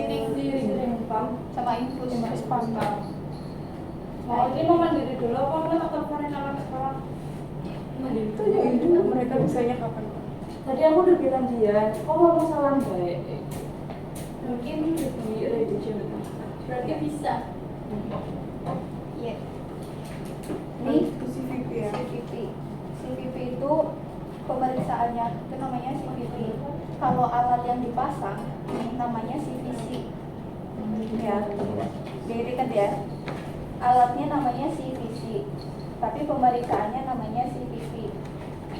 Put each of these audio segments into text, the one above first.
ring pump sama infus. Oh, ini mau mandiri dulu apa enggak atau teleponin anak sekolah? Mandiri itu ya itu mereka bisanya kapan? Tadi aku udah bilang dia, kok ngomong salam baik? Mungkin di revisi berarti bisa. Iya. Ini CVP ya. CVP. CVP itu pemeriksaannya itu namanya CVP. Kalau alat yang dipasang ini namanya CVC. Ya. Diingat ya. Alatnya namanya CVC, tapi pemeriksaannya namanya CVP.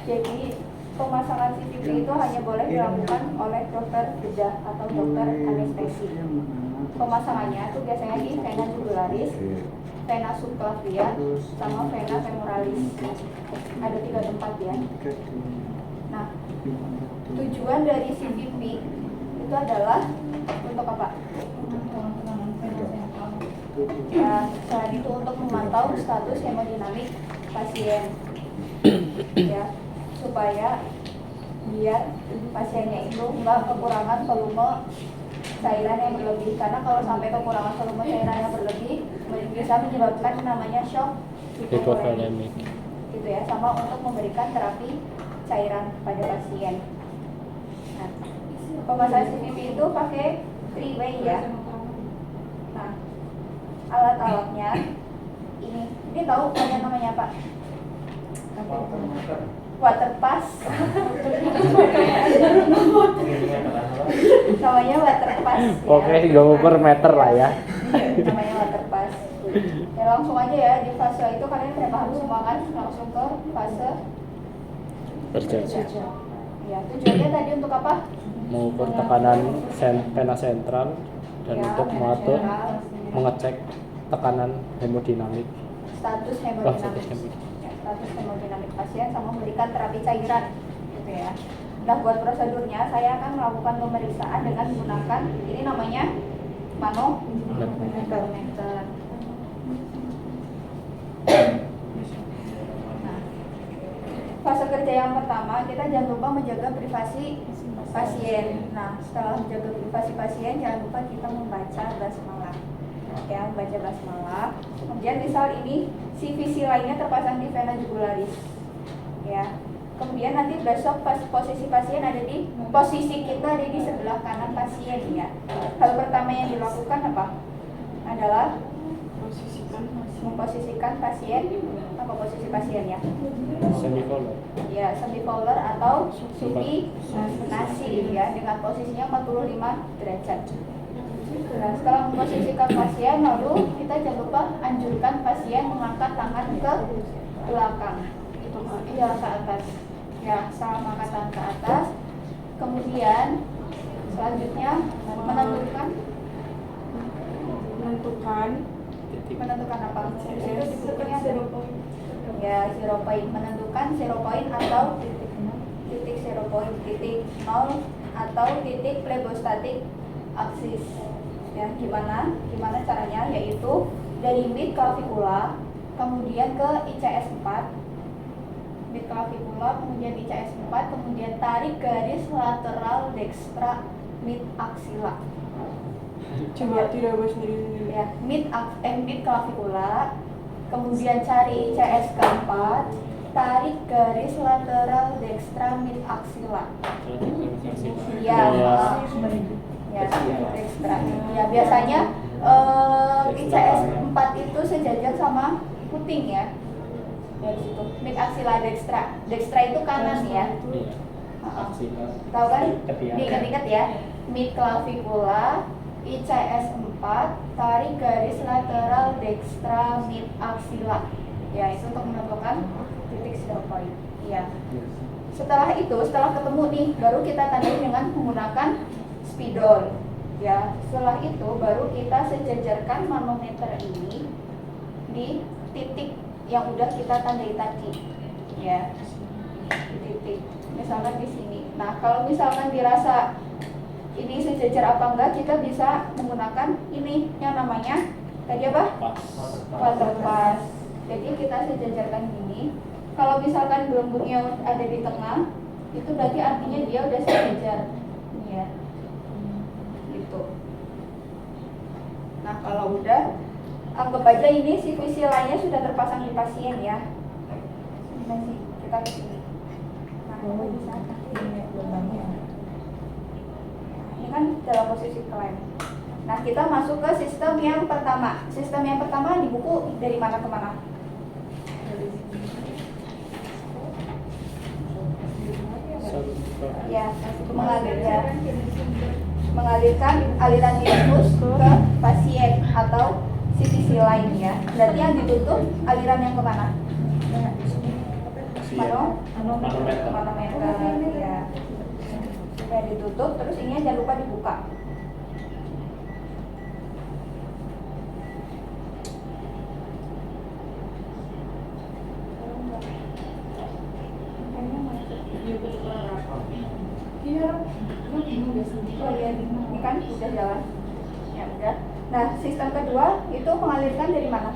Jadi pemasangan CVP itu hanya boleh dilakukan oleh dokter bedah atau dokter anestesi. Pemasangannya itu biasanya di vena jugularis, vena subclavia, sama vena femoralis. Ada 3 tempat ya. Nah, tujuan dari CVP itu adalah untuk apa? Ya, selain itu untuk memantau status hemodinamik pasien, ya, supaya biar pasiennya itu nggak kekurangan volume cairan yang berlebih. Karena kalau sampai kekurangan volume cairan yang berlebih bisa menyebabkan namanya shock hipovolemik, gitu ya. Sama untuk memberikan terapi cairan pada pasien. Nah, pemasangan CVP itu pakai 3-way ya. Nah, alat-alatnya ini tahu kalian namanya apa? Water pass. Namanya water pass. Oke, 30 per meter lah ya. Namanya water pass. Ya langsung aja ya, di fase itu kalian udah paham semua kan? Langsung ke fase Berjajar. ya. Tujuannya tadi untuk apa? Mengukur tekanan vena sentral dan Ya, untuk vena mengatur sentral. mengecek tekanan hemodinamik. Status Status hemodinamik. hemodinamik. Ya, status hemodinamik pasien sama memberikan terapi cairan, gitu ya. Nah, buat prosedurnya saya akan melakukan pemeriksaan dengan menggunakan ini namanya manometer. Nah, fase kerja yang pertama kita jangan lupa menjaga privasi pasien. Nah, setelah menjaga privasi pasien jangan lupa kita membaca basmalah. Ya, baca basmalah. Kemudian misal ini CVC lainnya terpasang di vena jugularis. Ya. Kemudian nanti besok pas posisi pasien ada di posisi kita ada di sebelah kanan pasien ya. Hal pertama yang dilakukan apa? Adalah memposisikan pasien. Apa posisi pasien ya? Semicolor. Ya, semicolor atau supinasi ya, dengan posisinya 45 derajat. Nah, setelah memposisikan pasien, lalu kita jangan lupa anjurkan pasien mengangkat tangan ke belakang, ya ke atas, ya salah mengangkat tangan ke atas. Kemudian selanjutnya menentukan apa? Itu di bukunya ada. Ya, zero point, menentukan zero point atau titik zero point, titik 0 atau titik plebostatic axis. Ya, gimana caranya? Yaitu dari mid clavicula kemudian ke ICS 4, mid clavicula kemudian ICS 4, kemudian tarik garis lateral dextra mid axilla. Coba tidak bahas sendiri. Ya, mid clavicula, kemudian cari ICS keempat, tarik garis lateral dextra mid axilla. Ya, ya, dextra. Ya, biasanya ICS 4 itu sejajar sama puting ya. Dari situ. Mid axilla dextra. Dextra itu kanan ya. Tahu kan? Diingat-ingat ya. Mid clavicula, ICS 4, tarik garis lateral dextra mid axilla. Ya, itu untuk menentukan titik zero point. Ya. Setelah ketemu nih, baru kita tandai dengan menggunakan spidol. Ya, setelah itu baru kita sejajarkan manometer ini di titik yang udah kita tandai tadi. Ya. Di titik. Misalkan di sini. Nah, kalau misalkan dirasa ini sejajar apa enggak, kita bisa menggunakan ini yang namanya tadi apa? Water pass. Jadi kita sejajarkan gini. Kalau misalkan gelembungnya ada di tengah, itu berarti artinya dia udah sejajar. Ini ya. Gitu. Kalau udah, anggap aja ini CVC lainnya sudah terpasang di pasien ya. Masih kita ke sini. Nah, di sana. Ini kan dalam posisi klaim. Nah, kita masuk ke sistem yang pertama. Sistem yang pertama di buku dari mana ke mana? Ya, mengalirkan aliran infus ke pasien atau CVC lain ya. Berarti yang ditutup aliran yang kemana? Manometer ya. Yang ditutup, terus ini jangan lupa dibuka. Oh iya, ini kan udah jalan. Ya udah. Nah, sistem kedua itu mengalirkan dari mana?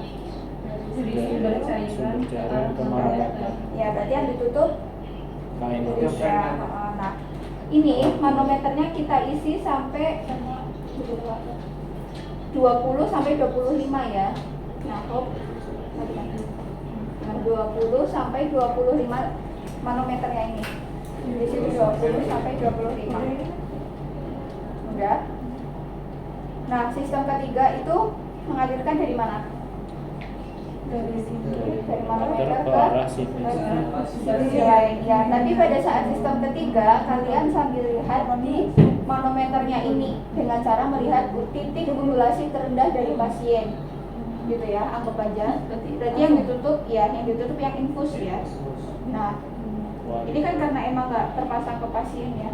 Dari cairan ke manometer. Ya, berarti yang ditutup Kain. Nah, ini manometernya kita isi sampai 20 sampai 25 ya. Nah, 20 sampai 25 manometernya ini. Di sini 20 sampai 25. Udah. Nah, sistem ketiga itu mengalirkan dari mana? Dari manometer ke arah sini. sisi lain ya. Tapi pada saat sistem ketiga, kalian sambil lihat di manometernya ini dengan cara melihat titik undulasi terendah dari pasien, gitu ya. Anggap aja. Berarti yang ditutup ya, yang ditutup yang infus ya. Nah, ini kan karena emang nggak terpasang ke pasien ya.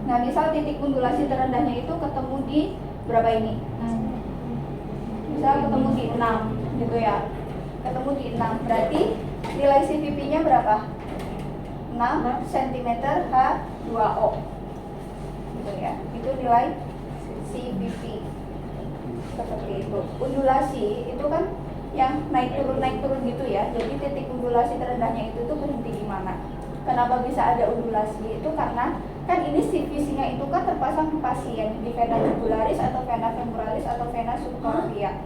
Nah, misal titik undulasi terendahnya itu ketemu di berapa ini? Misal ketemu di 6 gitu ya. Ketemu di 6, berarti nilai CVP-nya berapa? 6 cm H2O. Gitu ya. Itu nilai CVP. Seperti itu. Undulasi itu kan yang naik turun gitu ya. Jadi titik undulasi terendahnya itu tuh berhenti di mana? Kenapa bisa ada undulasi? Itu karena kan ini CVC-nya itu kan terpasang di pasien di vena jugularis atau vena femoralis atau vena subclavia.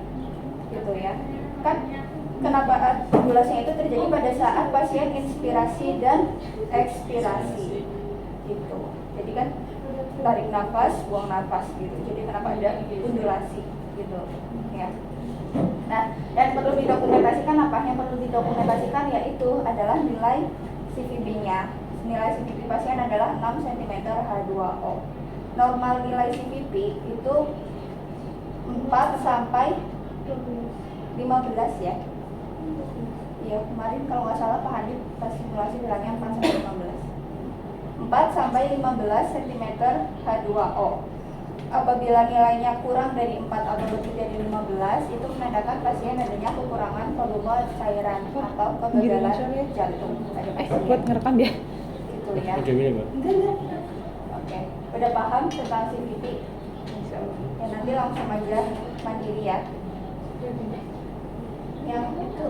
Gitu ya. Kan kenapa undulasinya itu terjadi pada saat pasien inspirasi dan ekspirasi. Gitu. Jadi kan tarik nafas, buang nafas gitu. Jadi kenapa ada undulasi gitu ya. Nah, dan perlu didokumentasikan apa? Yang perlu didokumentasikan yaitu adalah nilai CVP-nya. Nilai CVP pasien adalah 6 cm H2O. Normal nilai CVP itu 4 sampai 15 ya. Iya, kemarin kalau nggak salah Pak Hadid pas simulasi bilangnya 4 sampai 15. 4 sampai 15 cm H2O. Apabila nilainya kurang dari 4 atau lebih dari 15, itu menandakan pasien adanya kekurangan volume cairan atau kegagalan jantung pada pasien. Buat ngerekam dia. Gitu ya. Enggak. Oke, udah paham tentang CVP? Ya, nanti langsung aja mandiri ya. Yang itu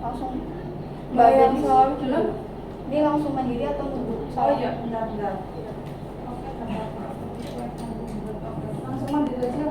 langsung Yang selalu dulu. Ini langsung mandiri atau nunggu? Oh iya, benar. Langsung mandiri aja.